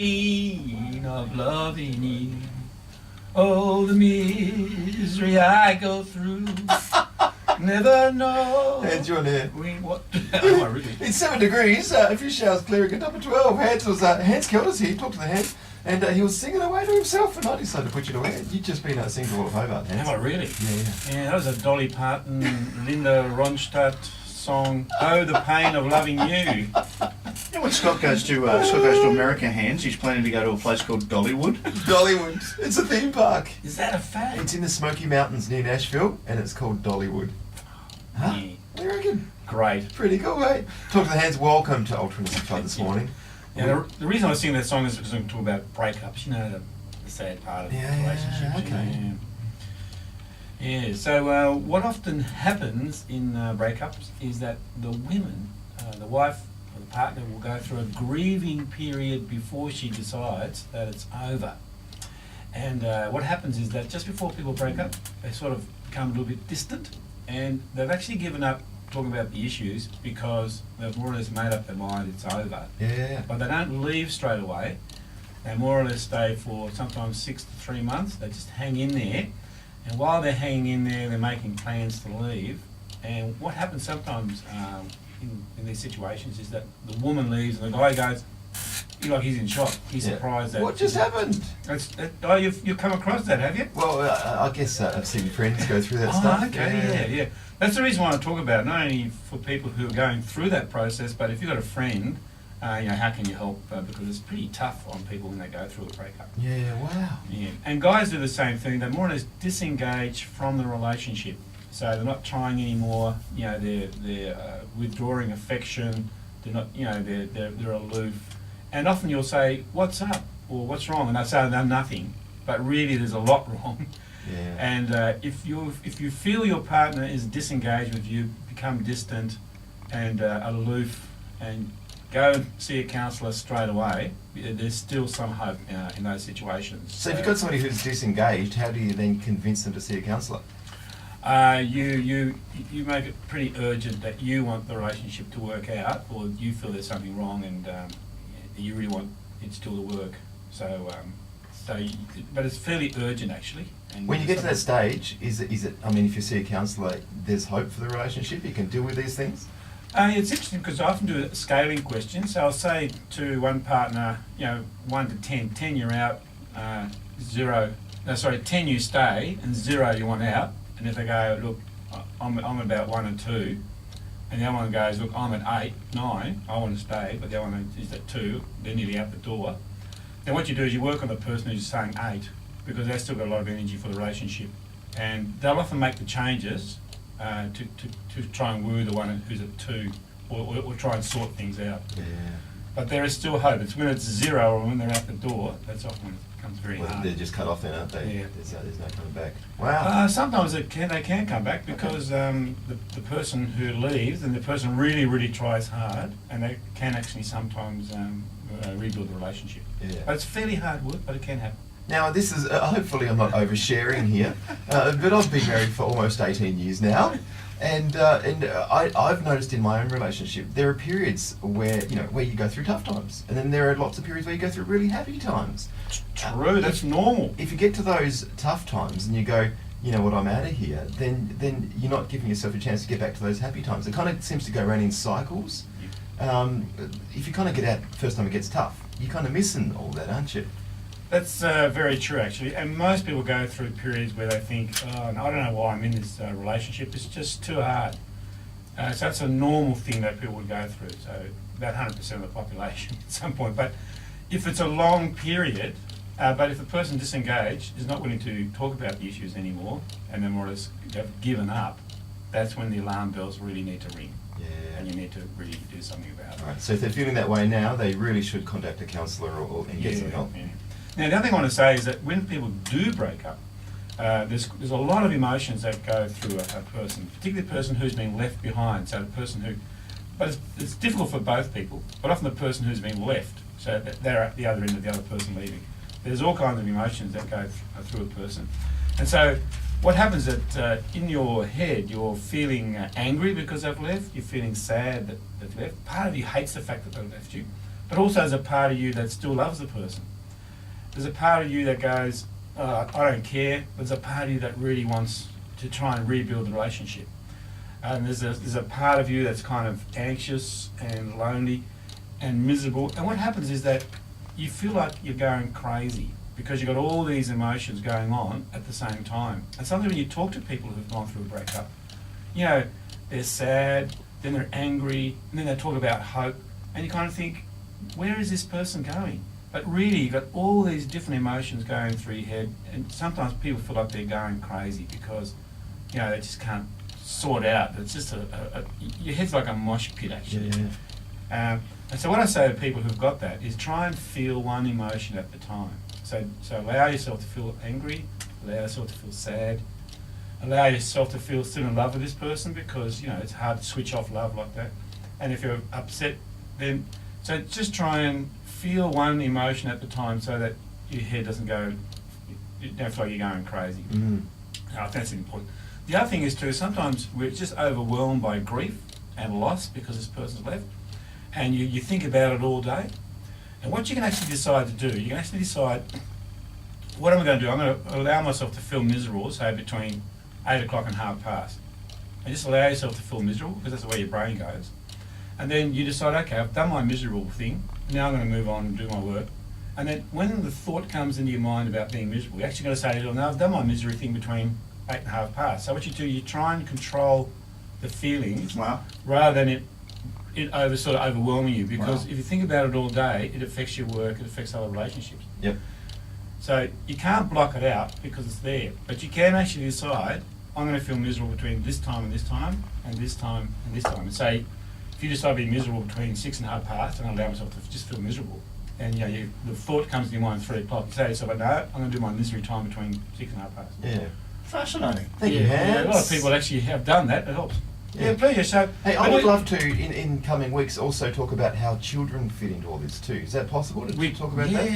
Pain of loving you. Oh, the misery I go through. Never know. Hands, you on there. What? Oh, really? It's 7 degrees. A few showers clearing. At number 12, Hans Kelder's here. Talk to the Hans. And he was singing away to himself, and I decided to put you to bed. You've just been singing all of Hobart, Hans. Have I really? Yeah. Yeah, that was a Dolly Parton, Linda Ronstadt song. Oh, the pain of loving you. You know, when Scott goes to America, Hans, he's planning to go to a place called Dollywood. Dollywood. It's a theme park. Is that a fact? It's in the Smoky Mountains near Nashville, and it's called Dollywood. Huh? Yeah. What do you reckon? Great. Pretty cool, mate. Talk to the Hands. Welcome to Ultra Club this morning. Yeah, the reason I was singing that song is because I'm talking about breakups, you know, the sad part of relationships. Okay. Yeah, so what often happens in breakups is that the women, the wife or the partner will go through a grieving period before she decides that it's over. And what happens is that just before people break up, they sort of become a little bit distant, and they've actually given up talking about the issues because they've more or less made up their mind it's over. Yeah. But they don't leave straight away. They more or less stay for sometimes 6 to 3 months. They just hang in there. And while they're hanging in there, they're making plans to leave. And what happens sometimes in these situations is that the woman leaves and the guy goes, he's in shock. He's surprised that... What just happened? You've come across that, have you? Well, I guess I've seen friends go through that stuff. Okay, yeah. That's the reason why I talk about it, not only for people who are going through that process, but if you've got a friend, how can you help? Because it's pretty tough on people when they go through a breakup. Yeah, wow. Yeah, and guys do the same thing. They more or less disengage from the relationship, so they're not trying anymore. They're withdrawing affection. They're not, they're aloof. And often you'll say, "What's up?" or "What's wrong?" and they'll say, "No, nothing." But really, there's a lot wrong. Yeah. And if you feel your partner is disengaged with you, become distant and aloof, and go and see a counsellor straight away, there's still some hope in those situations. So if you've got somebody who's disengaged, how do you then convince them to see a counsellor? You make it pretty urgent that you want the relationship to work out, or you feel there's something wrong, and you really want it still to work. But it's fairly urgent actually. And when you get to that stage, is it? I mean, if you see a counsellor, there's hope for the relationship. You can deal with these things. It's interesting because I often do a scaling question. So I'll say to one partner, 1 to 10, 10 you're out, 10 you stay, and 0 you want out. And if they go, look, I'm about 1 and 2, and the other one goes, look, I'm at 8, 9, I want to stay, but the other one is at 2, they're nearly out the door. Then what you do is you work on the person who's saying 8, because they've still got a lot of energy for the relationship. And they'll often make the changes to try and woo the one who's at 2, or try and sort things out. Yeah. But there is still hope. It's when it's 0 or when they're out the door, that's often when it becomes very hard. They're just cut off then, aren't they? Yeah. There's no coming back. Wow. Sometimes they can come back because the person who leaves, and the person really, really tries hard, and they can actually sometimes rebuild the relationship. Yeah. But it's fairly hard work, but it can happen. Now, this is, hopefully I'm not oversharing here, but I've been married for almost 18 years now, and I've noticed in my own relationship, there are periods where you go through tough times, and then there are lots of periods where you go through really happy times. True, that's normal. If you get to those tough times and you go, you know what, I'm out of here, then you're not giving yourself a chance to get back to those happy times. It kind of seems to go around in cycles. If you kind of get out first time it gets tough, you're kind of missing all that, aren't you? That's very true, actually. And most people go through periods where they think, oh, I don't know why I'm in this relationship. It's just too hard. So that's a normal thing that people would go through. So about 100% of the population at some point. But if it's a long period, but if the person disengaged is not willing to talk about the issues anymore, and they're more or less have given up, that's when the alarm bells really need to ring. Yeah. And you need to really do something about it. Right. So if they're feeling that way now, they really should contact a counsellor and get some help. Yeah. Now, the other thing I want to say is that when people do break up, there's a lot of emotions that go through a person, particularly the person who's been left behind. So the person who, but it's difficult for both people, but often the person who's been left, so that they're at the other end of the other person leaving. There's all kinds of emotions that go through a person. And so what happens is that in your head, you're feeling angry because they've left, you're feeling sad that they've left. Part of you hates the fact that they've left you. But also there's a part of you that still loves the person. There's a part of you that goes, I don't care. There's a part of you that really wants to try and rebuild the relationship. And there's a part of you that's kind of anxious and lonely and miserable. And what happens is that you feel like you're going crazy because you've got all these emotions going on at the same time. And sometimes when you talk to people who've gone through a breakup, you know, they're sad, then they're angry, and then they talk about hope, and you kind of think, where is this person going? But really, you've got all these different emotions going through your head, and sometimes people feel like they're going crazy because, you know, they just can't sort out. It's just your head's like a mosh pit, actually. Yeah. And so what I say to people who've got that is try and feel one emotion at the time. So allow yourself to feel angry, allow yourself to feel sad, allow yourself to feel still in love with this person because, you know, it's hard to switch off love like that. And if you're upset, then, so just try and feel one emotion at the time so that your head doesn't go, you don't feel like you're going crazy. Mm. I think that's important. The other thing is too, sometimes we're just overwhelmed by grief and loss because this person's left, and you think about it all day. And what you can actually decide to do, you can actually decide, what am I going to do? I'm going to allow myself to feel miserable, say between 8 o'clock and past. And just allow yourself to feel miserable, because that's the way your brain goes. And then you decide, okay, I've done my miserable thing, now I'm going to move on and do my work. And then when the thought comes into your mind about being miserable, you're actually going to say to yourself, now I've done my misery thing between 8 and past. So what you do, you try and control the feelings rather than it sort of overwhelming you, because if you think about it all day, it affects your work, it affects other relationships. Yep. So you can't block it out because it's there, but you can actually decide, I'm going to feel miserable between this time and this time, and this time and this time. And say, if you decide to be miserable between 6 and past, and I allow myself to just feel miserable, and you know, the thought comes to your mind at 3 o'clock, you say to yourself, no, I'm going to do my misery time between 6 and past. Yeah. Fascinating. Thank you, Hans. Yeah, a lot of people actually have done that, it helps. Yeah. Yeah, pleasure. So, Hey, I would love to, in coming weeks, also talk about how children fit into all this too. Is that possible to talk about that?